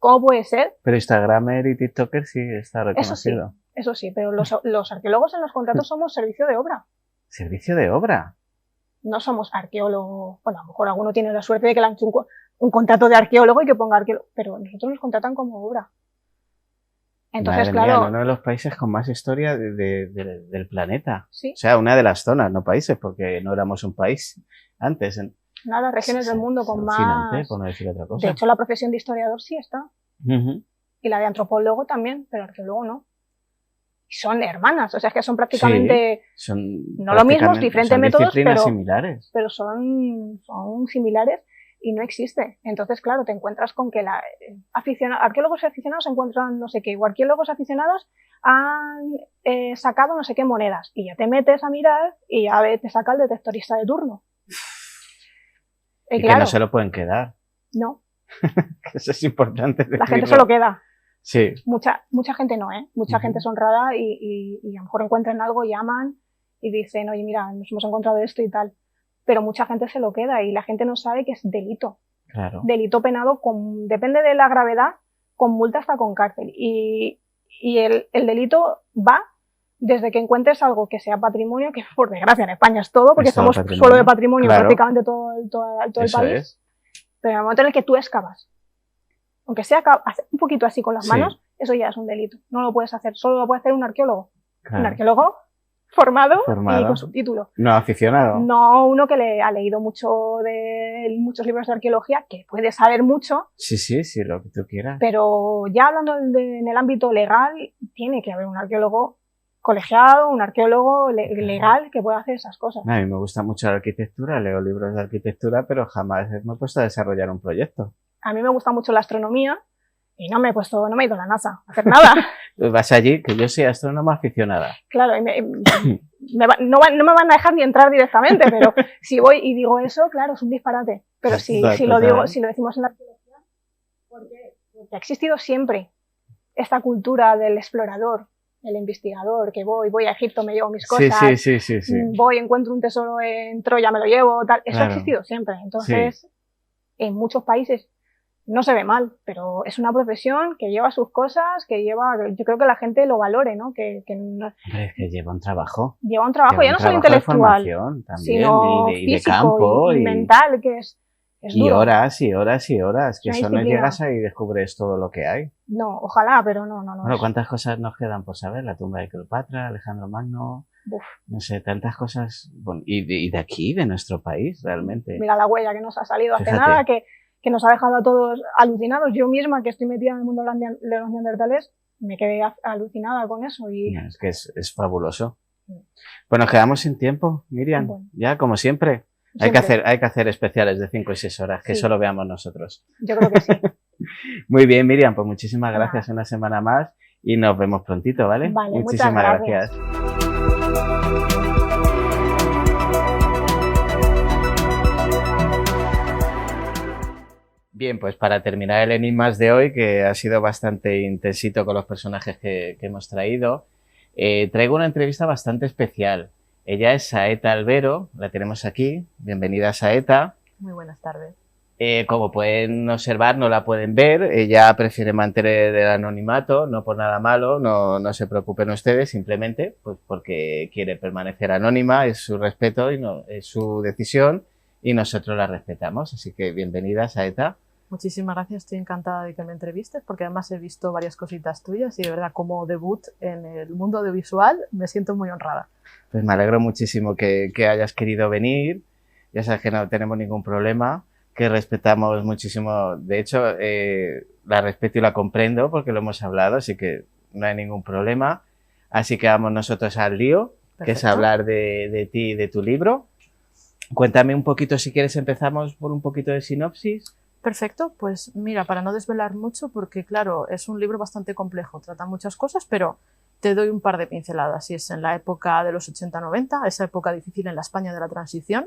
¿Cómo puede ser? Pero Instagramer y TikToker sí está reconocido. Eso sí, pero los arqueólogos en los contratos somos servicio de obra. Servicio de obra. No somos arqueólogos. Bueno, a lo mejor alguno tiene la suerte de que le han hecho un contrato de arqueólogo y que ponga arqueólogo, pero nosotros nos contratan como obra. Entonces, Madre claro. mía, uno de los países con más historia del planeta. Sí. O sea, una de las zonas, no países, porque no éramos un país antes. Una de las regiones del mundo con más. Alucinante, por no decir otra cosa. De hecho, la profesión de historiador sí está. Uh-huh. Y la de antropólogo también, pero arqueólogo no. Y son hermanas, o sea, es que son prácticamente. Sí, son no lo mismo, diferentes métodos, disciplinas similares. Pero son similares y no existe. Entonces, claro, te encuentras con que arqueólogos aficionados encuentran no sé qué, o arqueólogos aficionados han sacado no sé qué monedas. Y ya te metes a mirar y ya te saca el detectorista de turno. Y claro, que no se lo pueden quedar. No. Eso es importante decirlo. La gente se lo queda. Sí. Mucha gente no, ¿eh? Mucha gente es honrada y a lo mejor encuentran algo, llaman y dicen, oye, mira, nos hemos encontrado esto y tal. Pero mucha gente se lo queda y la gente no sabe que es delito. Claro. Delito penado, depende de la gravedad, con multa hasta con cárcel. Y el delito va desde que encuentres algo que sea patrimonio, que por desgracia en España es todo, porque somos suelo de patrimonio, claro, prácticamente todo el país. Es. Pero en el momento en el que tú excavas, aunque sea un poquito así con las manos, eso ya es un delito. No lo puedes hacer, solo lo puede hacer un arqueólogo. Claro. Un arqueólogo formado y con su título. No aficionado. No uno que le ha leído muchos libros de arqueología, que puede saber mucho. Sí, lo que tú quieras. Pero ya hablando en el ámbito legal, tiene que haber un arqueólogo colegiado, un arqueólogo legal que pueda hacer esas cosas. A mí me gusta mucho la arquitectura, leo libros de arquitectura, pero jamás me he puesto a desarrollar un proyecto. A mí me gusta mucho la astronomía y no me he ido a la NASA a hacer nada. Vas allí, que yo soy astrónoma aficionada. Claro, y no me van a dejar ni entrar directamente, pero si voy y digo eso, claro, es un disparate. Pero si lo decimos en la arqueología, porque ha existido siempre esta cultura del explorador, el investigador, que voy a Egipto, me llevo mis cosas, sí. voy, encuentro un tesoro en Troya, me lo llevo, tal. Eso ha existido siempre. Entonces, en muchos países no se ve mal, pero es una profesión que lleva sus cosas, yo creo que la gente lo valore, ¿no? Hombre, es que lleva un trabajo. Lleva un trabajo, ya no solo intelectual, también, sino y de físico campo y mental, que es y duro. horas y horas y horas, que Una eso no disciplina. llegas ahí y descubres todo lo que hay. No, ojalá, pero no. Bueno, ¿cuántas cosas nos quedan por saber? La tumba de Cleopatra, Alejandro Magno, no sé, tantas cosas, bueno, y de aquí, de nuestro país, realmente. Mira la huella que nos ha salido hace Fíjate. nada, que nos ha dejado a todos alucinados. Yo misma, que estoy metida en el mundo de los neandertales, me quedé alucinada con eso. Y Es que es fabuloso. Pues nos quedamos sin tiempo, Miriam. Bueno. Ya, como siempre. Hay que hacer especiales de 5 y 6 horas, que solo veamos nosotros. Yo creo que sí. Muy bien, Miriam, pues muchísimas gracias una semana más y nos vemos prontito, ¿vale? Vale, Muchísimas muchas gracias. gracias. Bien, pues para terminar el Enigmas de hoy, que ha sido bastante intensito con los personajes que hemos traído, traigo una entrevista bastante especial. Ella es Saeta Albero, la tenemos aquí. Bienvenida, Saeta. Muy buenas tardes. Como pueden observar, no la pueden ver. Ella prefiere mantener el anonimato, no por nada malo, no se preocupen ustedes, simplemente pues porque quiere permanecer anónima, es su respeto y es su decisión y nosotros la respetamos. Así que bienvenida, Saeta. Muchísimas gracias, estoy encantada de que me entrevistes porque además he visto varias cositas tuyas y de verdad como debut en el mundo audiovisual me siento muy honrada. Pues me alegro muchísimo que hayas querido venir. Ya sabes que no tenemos ningún problema, que respetamos muchísimo. De hecho, la respeto y la comprendo porque lo hemos hablado, así que no hay ningún problema. Así que vamos nosotros al lío, Perfecto. Que es hablar de ti y de tu libro. Cuéntame un poquito, si quieres, empezamos por un poquito de sinopsis. Perfecto, pues mira, para no desvelar mucho, porque claro, es un libro bastante complejo, trata muchas cosas, pero te doy un par de pinceladas. Y es en la época de los 80-90, esa época difícil en la España de la transición,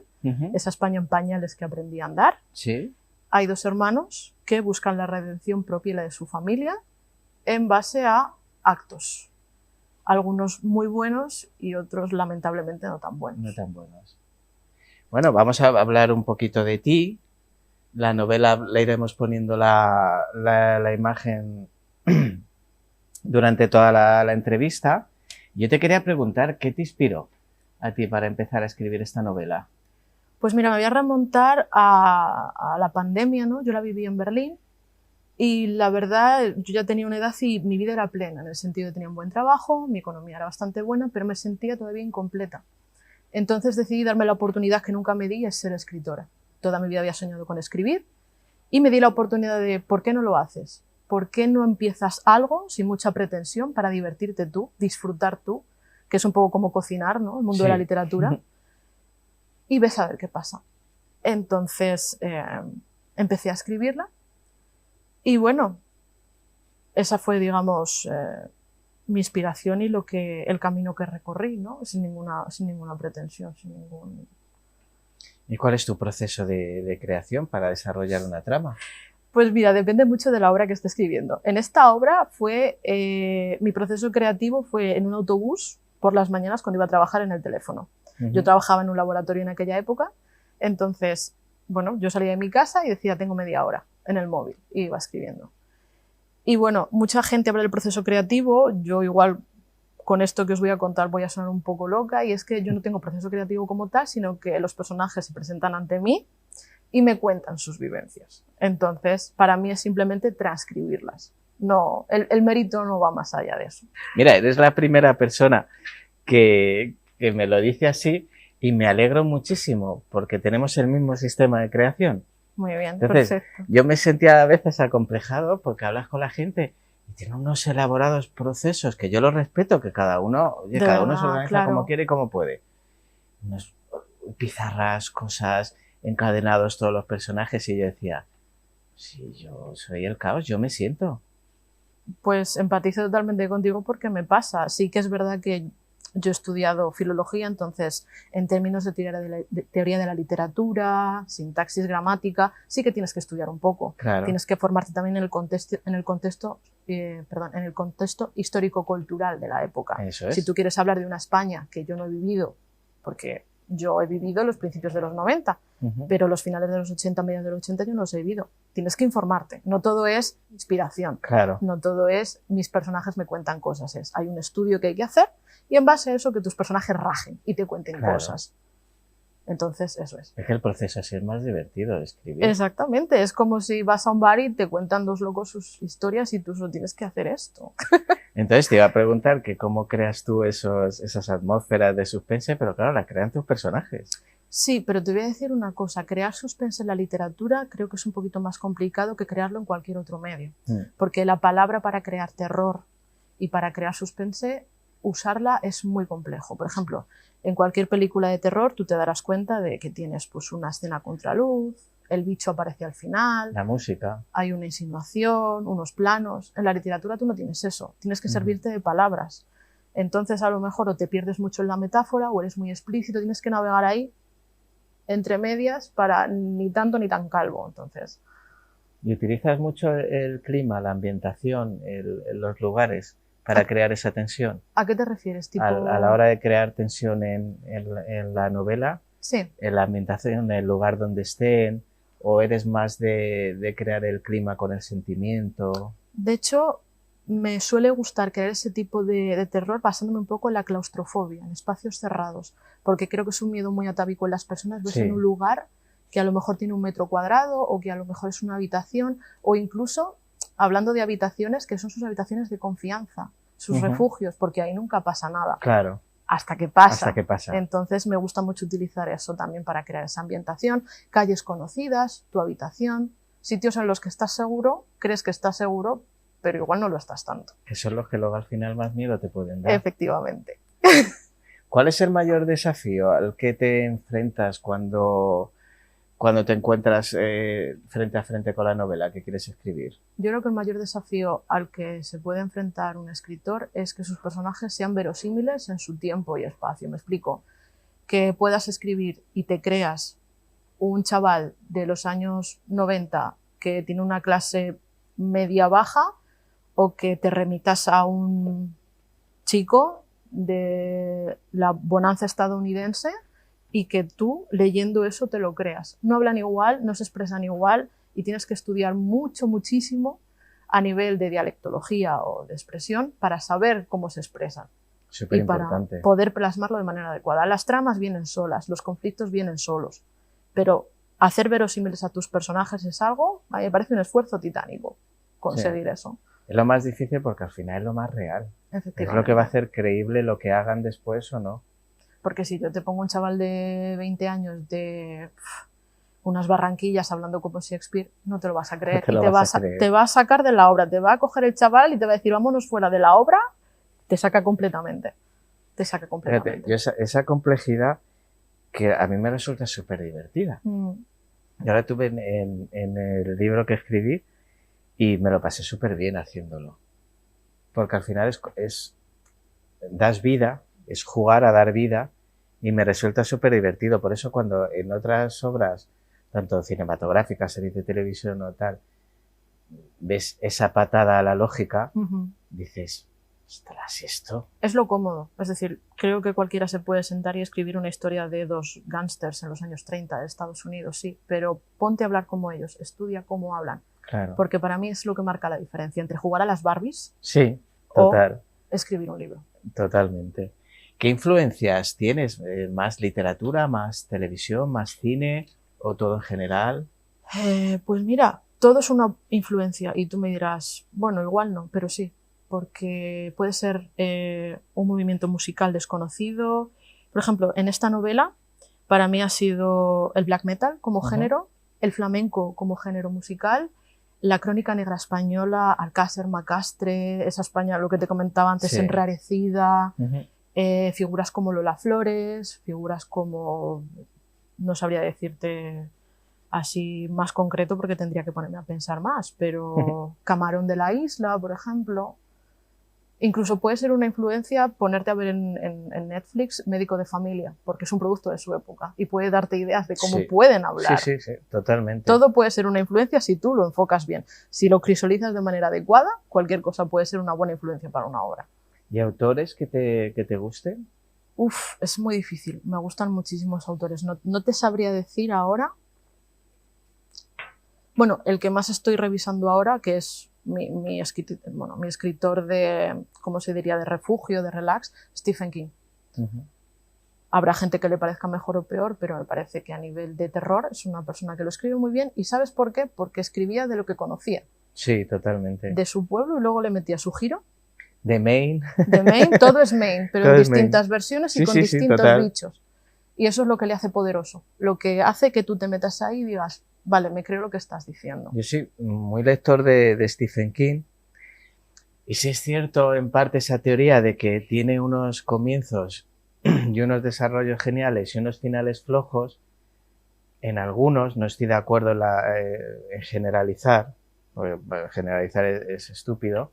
esa España en pañales que aprendí a andar. Sí. Hay dos hermanos que buscan la redención propia y la de su familia en base a actos. Algunos muy buenos y otros lamentablemente no tan buenos. No tan buenos. Bueno, vamos a hablar un poquito de ti. La novela la iremos poniendo la imagen durante toda la entrevista. Yo te quería preguntar, ¿qué te inspiró a ti para empezar a escribir esta novela? Pues mira, me voy a remontar a la pandemia, ¿no? Yo la viví en Berlín y la verdad, yo ya tenía una edad y mi vida era plena, en el sentido de que tenía un buen trabajo, mi economía era bastante buena, pero me sentía todavía incompleta. Entonces decidí darme la oportunidad que nunca me di, es ser escritora. Toda mi vida había soñado con escribir y me di la oportunidad de ¿por qué no lo haces? ¿Por qué no empiezas algo sin mucha pretensión para divertirte tú, disfrutar tú, que es un poco como cocinar, ¿no? El mundo de la literatura, y ves a ver qué pasa. Entonces empecé a escribirla y bueno, esa fue, digamos, mi inspiración y el camino que recorrí, ¿no? Sin ninguna pretensión, sin ningún... ¿Y cuál es tu proceso de creación para desarrollar una trama? Pues mira, depende mucho de la obra que esté escribiendo. En esta obra mi proceso creativo fue en un autobús por las mañanas cuando iba a trabajar en el teléfono. Yo trabajaba en un laboratorio en aquella época, entonces, bueno, yo salía de mi casa y decía, tengo media hora en el móvil, y iba escribiendo. Y bueno, mucha gente habla del proceso creativo, yo igual con esto que os voy a contar voy a sonar un poco loca, y es que yo no tengo proceso creativo como tal, sino que los personajes se presentan ante mí y me cuentan sus vivencias. Entonces, para mí es simplemente transcribirlas. No, el mérito no va más allá de eso. Mira, eres la primera persona que me lo dice así y me alegro muchísimo porque tenemos el mismo sistema de creación. Muy bien, entonces, perfecto. Yo me sentía a veces acomplejado porque hablas con la gente y tiene unos elaborados procesos que yo los respeto, que cada uno se organiza como quiere y como puede. Unas pizarras, cosas, encadenados todos los personajes, y yo decía, si yo soy el caos, yo me siento. Pues empatizo totalmente contigo porque me pasa. Sí que es verdad que yo he estudiado filología, entonces en términos de teoría de la literatura, sintaxis, gramática, sí que tienes que estudiar un poco. Claro. Tienes que formarte también en el contexto histórico-cultural de la época. Eso es. Si tú quieres hablar de una España que yo no he vivido, porque yo he vivido los principios de los 90, pero los finales de los 80, mediados de los 80 yo no los he vivido. Tienes que informarte. No todo es inspiración. Claro. No todo es mis personajes me cuentan cosas. Hay un estudio que hay que hacer y en base a eso que tus personajes rajen y te cuenten cosas. Entonces, eso es. Es que el proceso así es más divertido de escribir. Exactamente. Es como si vas a un bar y te cuentan dos locos sus historias y tú solo tienes que hacer esto. Entonces te iba a preguntar que cómo creas tú esas atmósferas de suspense, pero claro, las crean tus personajes. Sí, pero te voy a decir una cosa. Crear suspense en la literatura creo que es un poquito más complicado que crearlo en cualquier otro medio. Porque la palabra para crear terror y para crear suspense, usarla es muy complejo. Por ejemplo, en cualquier película de terror tú te darás cuenta de que tienes pues, una escena contraluz, el bicho aparece al final, la música, hay una insinuación, unos planos. En la literatura tú no tienes eso, tienes que servirte de palabras. Entonces a lo mejor o te pierdes mucho en la metáfora o eres muy explícito, tienes que navegar ahí entre medias para ni tanto ni tan calvo. Entonces ¿Y utilizas mucho el clima, la ambientación, los lugares para crear esa tensión? ¿A qué te refieres? Tipo... A la hora de crear tensión en la novela, Sí. en la ambientación, el lugar donde estén, o eres más de crear el clima con el sentimiento. De hecho, me suele gustar crear ese tipo de terror basándome un poco en la claustrofobia, en espacios cerrados, porque creo que es un miedo muy atávico en las personas, ves Sí. en un lugar que a lo mejor tiene 1 metro cuadrado o que a lo mejor es una habitación, o incluso, hablando de habitaciones, que son sus habitaciones de confianza, sus refugios, porque ahí nunca pasa nada. Claro. Hasta que pasa. Hasta que pasa. Entonces me gusta mucho utilizar eso también para crear esa ambientación, calles conocidas, tu habitación, sitios en los que estás seguro, crees que estás seguro, pero igual no lo estás tanto. Que son los que luego al final más miedo te pueden dar. Efectivamente. ¿Cuál es el mayor desafío al que te enfrentas cuando te encuentras frente a frente con la novela que quieres escribir? Yo creo que el mayor desafío al que se puede enfrentar un escritor es que sus personajes sean verosímiles en su tiempo y espacio. Me explico. Que puedas escribir y te creas un chaval de los años 90 que tiene una clase media-baja, o que te remitas a un chico de la bonanza estadounidense y que tú, leyendo eso, te lo creas. No hablan igual, no se expresan igual y tienes que estudiar muchísimo a nivel de dialectología o de expresión para saber cómo se expresan y para poder plasmarlo de manera adecuada. Las tramas vienen solas, los conflictos vienen solos, pero hacer verosímiles a tus personajes es algo, a mí me parece un esfuerzo titánico conseguir eso. Es lo más difícil porque al final es lo más real. Es lo que va a hacer creíble lo que hagan después o no. Porque si yo te pongo un chaval de 20 años de unas Barranquillas hablando como Shakespeare, no te lo vas a creer. No te va a sacar de la obra, te va a coger el chaval y te va a decir vámonos fuera de la obra, te saca completamente. Te saca completamente. Fíjate, yo esa complejidad que a mí me resulta súper divertida. Yo la tuve en el libro que escribí y me lo pasé súper bien haciéndolo. Porque al final das vida, es jugar a dar vida y me resulta súper divertido. Por eso cuando en otras obras, tanto cinematográficas, series de televisión o tal, ves esa patada a la lógica, dices, ostras, ¿y esto? Es lo cómodo. Es decir, creo que cualquiera se puede sentar y escribir una historia de 2 gángsters en los años 30 de Estados Unidos, sí, pero ponte a hablar como ellos, estudia cómo hablan. Claro. Porque para mí es lo que marca la diferencia entre jugar a las Barbies sí, total. O escribir un libro. Totalmente. ¿Qué influencias tienes? ¿Más literatura, más televisión, más cine o todo en general? Pues mira, todo es una influencia y tú me dirás, bueno, igual no, pero sí, porque puede ser un movimiento musical desconocido. Por ejemplo, en esta novela para mí ha sido el black metal como género, el flamenco como género musical, la crónica negra española, Alcácer, Macastre, esa España, lo que te comentaba antes, enrarecida, figuras como Lola Flores, figuras como, no sabría decirte así más concreto porque tendría que ponerme a pensar más, pero Camarón de la Isla, por ejemplo. Incluso puede ser una influencia ponerte a ver en Netflix Médico de Familia, porque es un producto de su época y puede darte ideas de cómo pueden hablar. Sí, totalmente. Todo puede ser una influencia si tú lo enfocas bien. Si lo crisolizas de manera adecuada, cualquier cosa puede ser una buena influencia para una obra. ¿Y autores que te gusten? Es muy difícil. Me gustan muchísimos autores. No te sabría decir ahora. Bueno, el que más estoy revisando ahora, que es mi escritor de, ¿cómo se diría?, de refugio, de relax, Stephen King. Habrá gente que le parezca mejor o peor, pero me parece que a nivel de terror es una persona que lo escribe muy bien. ¿Y sabes por qué? Porque escribía de lo que conocía. Sí, totalmente. De su pueblo y luego le metía su giro. De Maine. De Maine, todo es Maine, pero todo en distintas versiones y con distintos bichos. Y eso es lo que le hace poderoso. Lo que hace que tú te metas ahí y digas, vale, me creo lo que estás diciendo. Yo soy muy lector de Stephen King. Y sí es cierto en parte esa teoría de que tiene unos comienzos y unos desarrollos geniales y unos finales flojos. En algunos, no estoy de acuerdo en generalizar, porque generalizar es estúpido,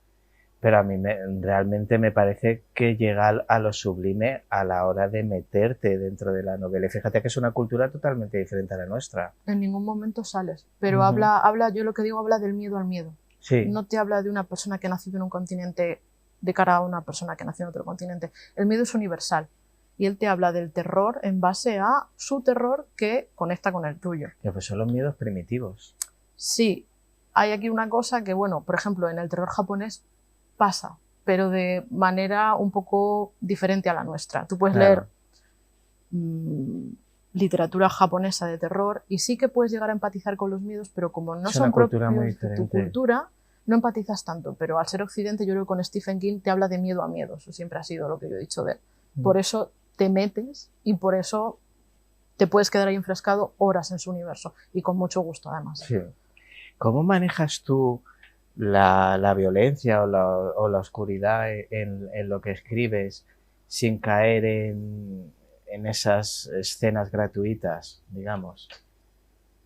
Pero a mí realmente me parece que llega a lo sublime a la hora de meterte dentro de la novela. Y fíjate que es una cultura totalmente diferente a la nuestra. En ningún momento sales, pero habla, yo lo que digo, habla del miedo al miedo. Sí. No te habla de una persona que ha nacido en un continente de cara a una persona que nació en otro continente. El miedo es universal. Y él te habla del terror en base a su terror que conecta con el tuyo. Que pues son los miedos primitivos. Sí, hay aquí una cosa que, bueno, por ejemplo, en el terror japonés pasa, pero de manera un poco diferente a la nuestra. Tú puedes leer literatura japonesa de terror y sí que puedes llegar a empatizar con los miedos, pero como no son propios de tu cultura, no empatizas tanto. Pero al ser occidente, yo creo que con Stephen King te habla de miedo a miedo. Eso siempre ha sido lo que yo he dicho de él. Por eso te metes y por eso te puedes quedar ahí enfrascado horas en su universo y con mucho gusto además. Sí. ¿Cómo manejas tú la violencia o la oscuridad en lo que escribes sin caer en esas escenas gratuitas, digamos?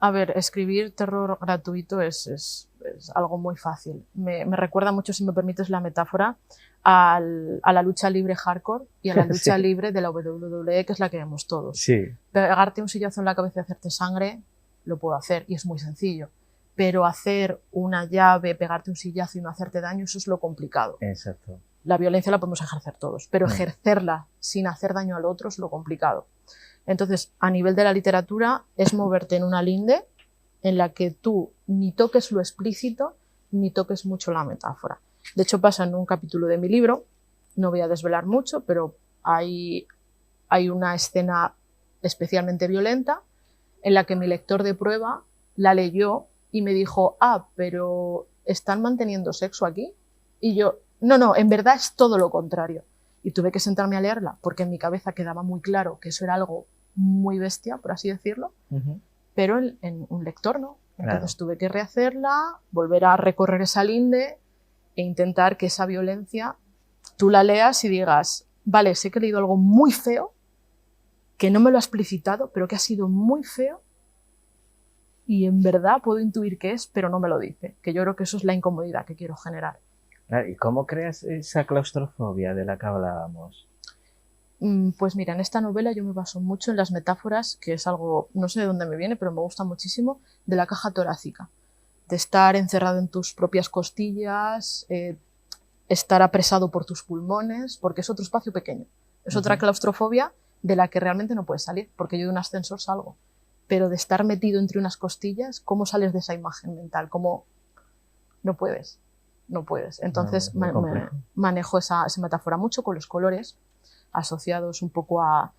A ver, escribir terror gratuito es algo muy fácil. Me recuerda mucho, si me permites la metáfora, a la lucha libre hardcore y a la lucha libre de la WWE, que es la que vemos todos. Sí. Pegarte un sillazo en la cabeza y hacerte sangre, lo puedo hacer y es muy sencillo. Pero hacer una llave, pegarte un sillazo y no hacerte daño, eso es lo complicado. Exacto. La violencia la podemos ejercer todos, pero ejercerla sin hacer daño al otro es lo complicado. Entonces, a nivel de la literatura, es moverte en una linde en la que tú ni toques lo explícito, ni toques mucho la metáfora. De hecho, pasa en un capítulo de mi libro, no voy a desvelar mucho, pero hay una escena especialmente violenta en la que mi lector de prueba la leyó y me dijo, pero ¿están manteniendo sexo aquí? Y yo, no, en verdad es todo lo contrario. Y tuve que sentarme a leerla porque en mi cabeza quedaba muy claro que eso era algo muy bestia, por así decirlo, pero en un lector no. Entonces tuve que rehacerla, volver a recorrer esa linde e intentar que esa violencia tú la leas y digas, vale, sé que he leído algo muy feo, que no me lo ha explicitado, pero que ha sido muy feo y en verdad puedo intuir qué es, pero no me lo dice, que yo creo que eso es la incomodidad que quiero generar. ¿Y cómo creas esa claustrofobia de la que hablábamos? Pues mira, en esta novela yo me baso mucho en las metáforas, que es algo, no sé de dónde me viene, pero me gusta muchísimo, de la caja torácica. De estar encerrado en tus propias costillas, estar apresado por tus pulmones, porque es otro espacio pequeño. Es otra claustrofobia de la que realmente no puedes salir, porque yo de un ascensor salgo. Pero de estar metido entre unas costillas, ¿cómo sales de esa imagen mental? ¿Cómo? No puedes. No puedes. Entonces manejo esa metáfora mucho con los colores, asociados un poco a,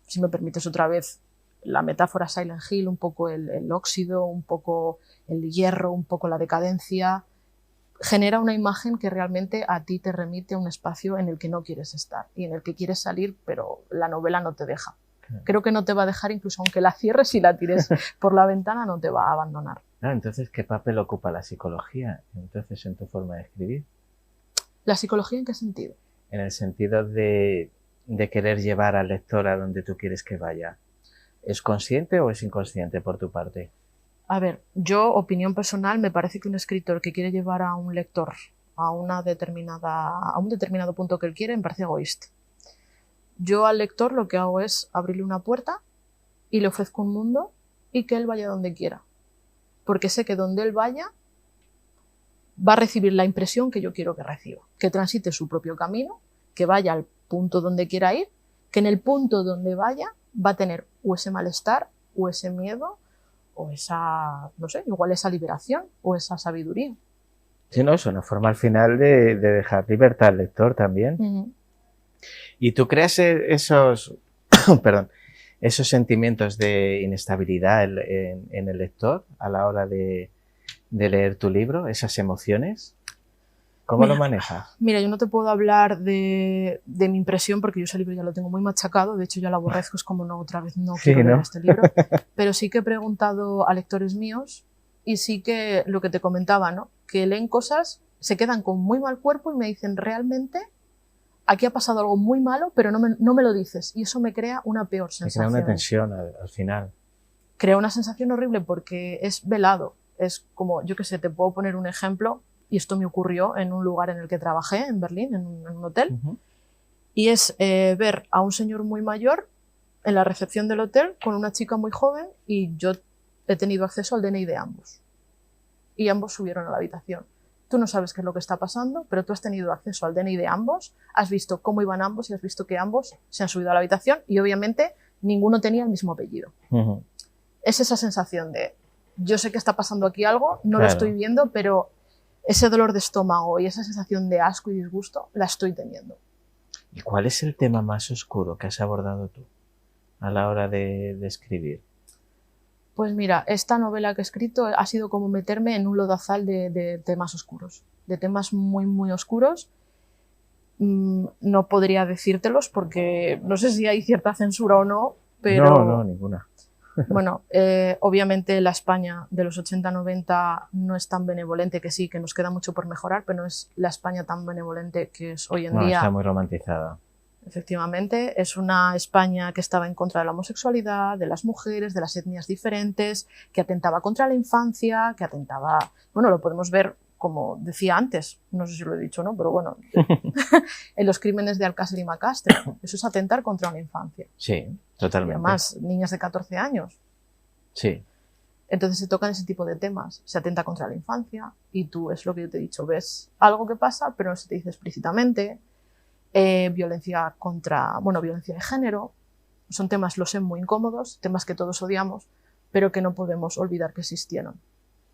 si me permites otra vez, la metáfora Silent Hill, un poco el óxido, un poco el hierro, un poco la decadencia. Genera una imagen que realmente a ti te remite a un espacio en el que no quieres estar y en el que quieres salir, pero la novela no te deja. Creo que no te va a dejar, incluso aunque la cierres y la tires por la ventana, no te va a abandonar. Entonces, ¿qué papel ocupa la psicología entonces en tu forma de escribir? ¿La psicología en qué sentido? En el sentido de querer llevar al lector a donde tú quieres que vaya. ¿Es consciente o es inconsciente por tu parte? A ver, yo, opinión personal, me parece que un escritor que quiere llevar a un lector a un determinado punto que él quiere, me parece egoísta. Yo al lector lo que hago es abrirle una puerta y le ofrezco un mundo y que él vaya donde quiera. Porque sé que donde él vaya va a recibir la impresión que yo quiero que reciba. Que transite su propio camino, que vaya al punto donde quiera ir, que en el punto donde vaya va a tener o ese malestar, o ese miedo, o esa, no sé, igual esa liberación, o esa sabiduría. Sí, no, es una forma al final de dejar libertad al lector también. ¿Y tú creas esos, esos sentimientos de inestabilidad en el lector a la hora de leer tu libro, esas emociones? ¿Cómo lo manejas? Mira, yo no te puedo hablar de mi impresión porque yo ese libro ya lo tengo muy machacado, de hecho ya lo aborrezco, es como otra vez no quiero leer este libro, pero sí que he preguntado a lectores míos y sí que lo que te comentaba, ¿no? Que leen cosas, se quedan con muy mal cuerpo y me dicen, realmente aquí ha pasado algo muy malo, pero no me lo dices y eso me crea una peor sensación. Me crea una tensión al final. Crea una sensación horrible porque es velado, es como, yo qué sé, te puedo poner un ejemplo y esto me ocurrió en un lugar en el que trabajé, en Berlín, en un hotel, y es ver a un señor muy mayor en la recepción del hotel con una chica muy joven, y yo he tenido acceso al DNI de ambos. Y ambos subieron a la habitación. Tú no sabes qué es lo que está pasando, pero tú has tenido acceso al DNI de ambos, has visto cómo iban ambos y has visto que ambos se han subido a la habitación y obviamente ninguno tenía el mismo apellido. Es esa sensación de, yo sé que está pasando aquí algo, no lo estoy viendo, pero ese dolor de estómago y esa sensación de asco y disgusto la estoy teniendo. ¿Y cuál es el tema más oscuro que has abordado tú a la hora de escribir? Pues mira, esta novela que he escrito ha sido como meterme en un lodazal de temas oscuros, de temas muy, muy oscuros. No podría decírtelos porque no sé si hay cierta censura o no, pero... No, ninguna. Bueno, obviamente la España de los 80-90 no es tan benevolente, que sí, que nos queda mucho por mejorar, pero no es la España tan benevolente que es hoy en día. Está muy romantizada. Efectivamente, es una España que estaba en contra de la homosexualidad, de las mujeres, de las etnias diferentes, que atentaba contra la infancia, que atentaba... Bueno, lo podemos ver, como decía antes, no sé si lo he dicho o no, pero bueno, en los crímenes de Alcácer y Macastre. Eso es atentar contra una infancia. Sí, totalmente. Y además, niñas de 14 años. Sí. Entonces se tocan ese tipo de temas. Se atenta contra la infancia y tú, es lo que yo te he dicho, ves algo que pasa, pero no se te dice explícitamente. Violencia violencia de género, son temas, lo sé, muy incómodos, temas que todos odiamos, pero que no podemos olvidar que existieron.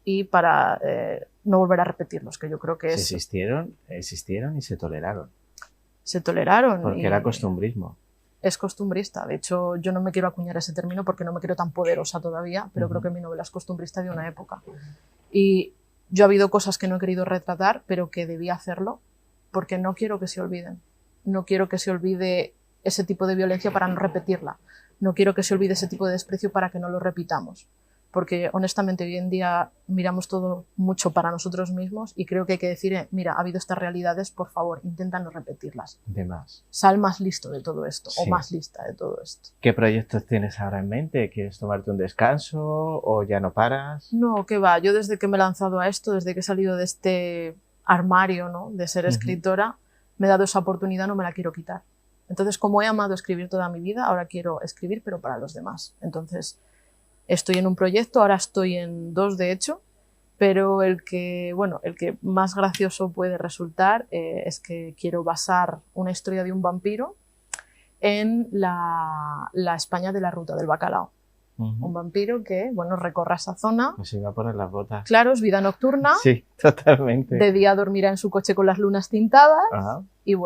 Y para no volver a repetirlos, que yo creo que existieron y se toleraron. Se toleraron. Porque era costumbrismo. Es costumbrista. De hecho, yo no me quiero acuñar ese término porque no me quiero tan poderosa todavía, pero creo que mi novela es costumbrista de una época. Y yo ha habido cosas que no he querido retratar, pero que debía hacerlo, porque no quiero que se olviden. No quiero que se olvide ese tipo de violencia para no repetirla. No quiero que se olvide ese tipo de desprecio para que no lo repitamos. Porque honestamente hoy en día miramos todo mucho para nosotros mismos y creo que hay que decir, mira, ha habido estas realidades, por favor, intenta no repetirlas. De más. Sal más listo de todo esto, o más lista de todo esto. ¿Qué proyectos tienes ahora en mente? ¿Quieres tomarte un descanso o ya no paras? No, qué va. Yo desde que me he lanzado a esto, desde que he salido de este armario, ¿no?, de ser escritora, me he dado esa oportunidad, no me la quiero quitar. Entonces, como he amado escribir toda mi vida, ahora quiero escribir, pero para los demás. Entonces, estoy en un proyecto, ahora estoy en 2 de hecho, pero el que más gracioso puede resultar es que quiero basar una historia de un vampiro en la España de la Ruta del Bacalao. Un vampiro que, recorra esa zona. Pues iba a poner las botas. Claro, es vida nocturna. Sí, totalmente. De día dormirá en su coche con las lunas tintadas. Ajá. Y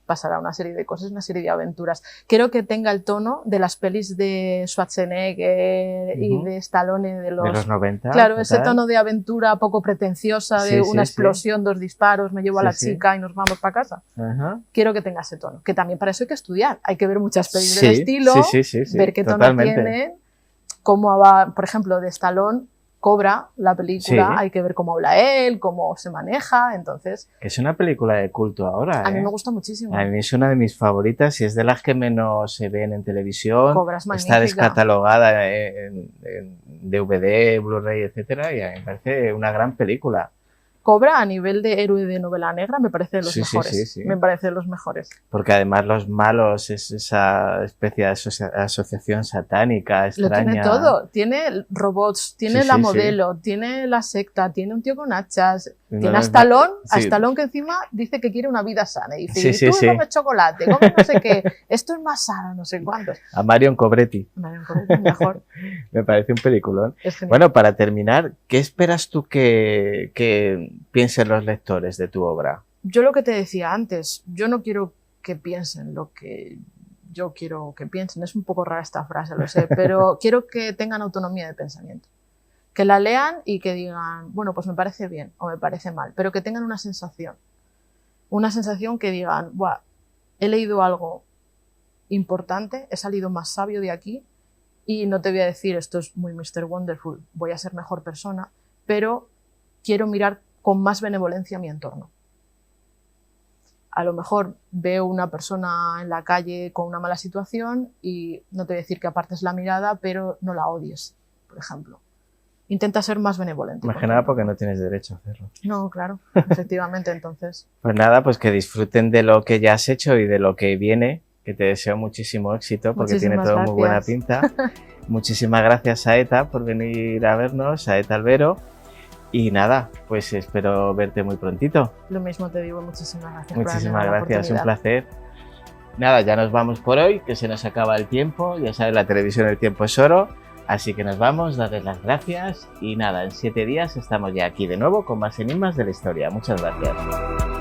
pasará una serie de cosas, una serie de aventuras. Quiero que tenga el tono de las pelis de Schwarzenegger y de Stallone de los 90. Claro, total. ese tono de aventura poco pretenciosa, de una explosión, 2 disparos, me llevo a la chica y nos vamos para casa. Ajá. Quiero que tenga ese tono. Que también para eso hay que estudiar. Hay que ver muchas pelis del estilo, ver qué tono tienen. Cómo va, por ejemplo, de Stallone, Cobra, la película, hay que ver cómo habla él, cómo se maneja, entonces... Que es una película de culto ahora, A mí me gusta muchísimo. A mí es una de mis favoritas y es de las que menos se ven en televisión. Cobra es magnífica. Está descatalogada en DVD, Blu-ray, etcétera, y a mí me parece una gran película. Cobra, a nivel de héroe de novela negra, me parece de los mejores. Sí. Me parece de los mejores. Porque además los malos es esa especie de asociación satánica, extraña. Lo tiene todo. Tiene robots, tiene la modelo, tiene la secta, tiene un tío con hachas, tiene a Stallone, que encima dice que quiere una vida sana. Y dice, tú comes chocolate, comes no sé qué, esto es más sano, no sé cuántos. A Marion Cobretti. Marion Cobretti, mejor. Me parece un peliculón. Bueno, para terminar, ¿qué esperas tú que piensen los lectores de tu obra? Yo lo que te decía antes, yo no quiero que piensen lo que yo quiero que piensen. Es un poco rara esta frase, lo sé, pero quiero que tengan autonomía de pensamiento. Que la lean y que digan, bueno, pues me parece bien o me parece mal, pero que tengan una sensación. Una sensación que digan, buah, he leído algo importante, he salido más sabio de aquí y no te voy a decir esto es muy Mr. Wonderful, voy a ser mejor persona, pero quiero mirar con más benevolencia a mi entorno. A lo mejor veo una persona en la calle con una mala situación y no te voy a decir que apartes la mirada, pero no la odies, por ejemplo. intenta ser más benevolente. Más que nada porque no tienes derecho a hacerlo. No, claro, efectivamente, entonces. Pues nada, pues que disfruten de lo que ya has hecho y de lo que viene, que te deseo muchísimo éxito porque tiene todo muy buena pinta. Muchísimas gracias, Saeta, por venir a vernos, Saeta Albero. Y nada, pues espero verte muy prontito. Lo mismo te digo, muchísimas gracias. Muchísimas gracias, un placer. Nada, ya nos vamos por hoy, que se nos acaba el tiempo. Ya sabes, la televisión, el tiempo es oro. Así que nos vamos, darles las gracias. Y nada, en 7 días estamos ya aquí de nuevo con más enigmas de la historia. Muchas gracias.